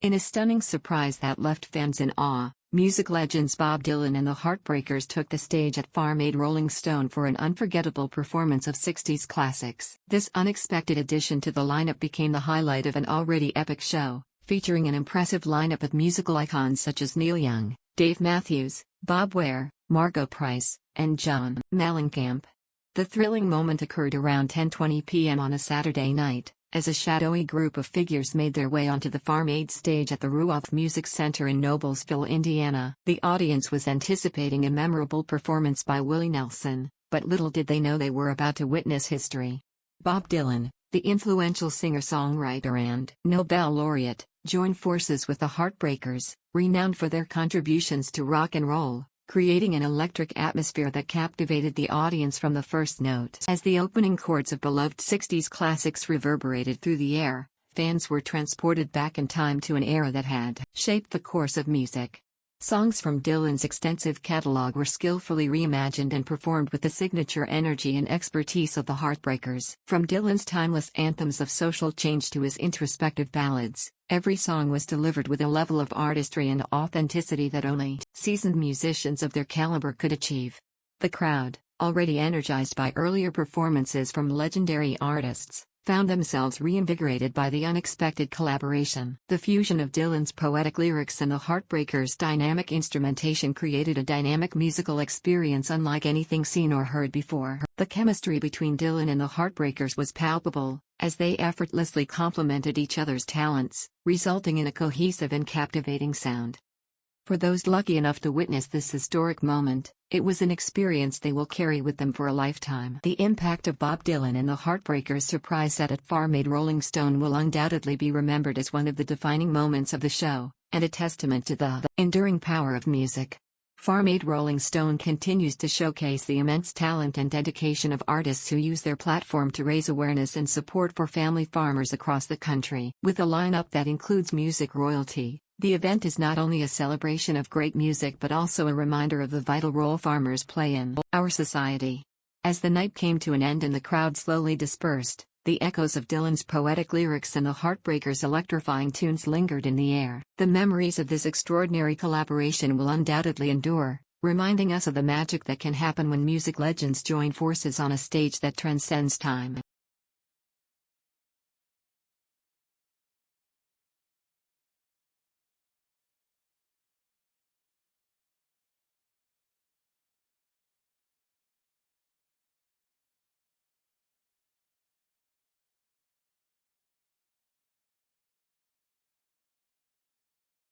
In a stunning surprise that left fans in awe, music legends Bob Dylan and the Heartbreakers took the stage at Farm Aid Rolling Stone for an unforgettable performance of 60s classics. This unexpected addition to the lineup became the highlight of an already epic show, featuring an impressive lineup of musical icons such as Neil Young, Dave Matthews, Bob Ware, Margo Price, and John Mellencamp. The thrilling moment occurred around 10:20 p.m. on a Saturday night, as a shadowy group of figures made their way onto the Farm Aid stage at the Ruoff Music Center in Noblesville, Indiana. The audience was anticipating a memorable performance by Willie Nelson, but little did they know they were about to witness history. Bob Dylan, the influential singer-songwriter and Nobel laureate, joined forces with the Heartbreakers, renowned for their contributions to rock and roll, creating an electric atmosphere that captivated the audience from the first note. As the opening chords of beloved 60s classics reverberated through the air, fans were transported back in time to an era that had shaped the course of music. Songs from Dylan's extensive catalog were skillfully reimagined and performed with the signature energy and expertise of the Heartbreakers. From Dylan's timeless anthems of social change to his introspective ballads, every song was delivered with a level of artistry and authenticity that only seasoned musicians of their caliber could achieve. The crowd, already energized by earlier performances from legendary artists, found themselves reinvigorated by the unexpected collaboration. The fusion of Dylan's poetic lyrics and the Heartbreakers' dynamic instrumentation created a dynamic musical experience unlike anything seen or heard before. The chemistry between Dylan and the Heartbreakers was palpable, as they effortlessly complemented each other's talents, resulting in a cohesive and captivating sound. For those lucky enough to witness this historic moment, it was an experience they will carry with them for a lifetime. The impact of Bob Dylan and the Heartbreakers' surprise set at Farm Aid Rolling Stone will undoubtedly be remembered as one of the defining moments of the show, and a testament to the enduring power of music. Farm Aid Rolling Stone continues to showcase the immense talent and dedication of artists who use their platform to raise awareness and support for family farmers across the country. With a lineup that includes music royalty, the event is not only a celebration of great music but also a reminder of the vital role farmers play in our society. As the night came to an end and the crowd slowly dispersed, the echoes of Dylan's poetic lyrics and the Heartbreakers' electrifying tunes lingered in the air. The memories of this extraordinary collaboration will undoubtedly endure, reminding us of the magic that can happen when music legends join forces on a stage that transcends time.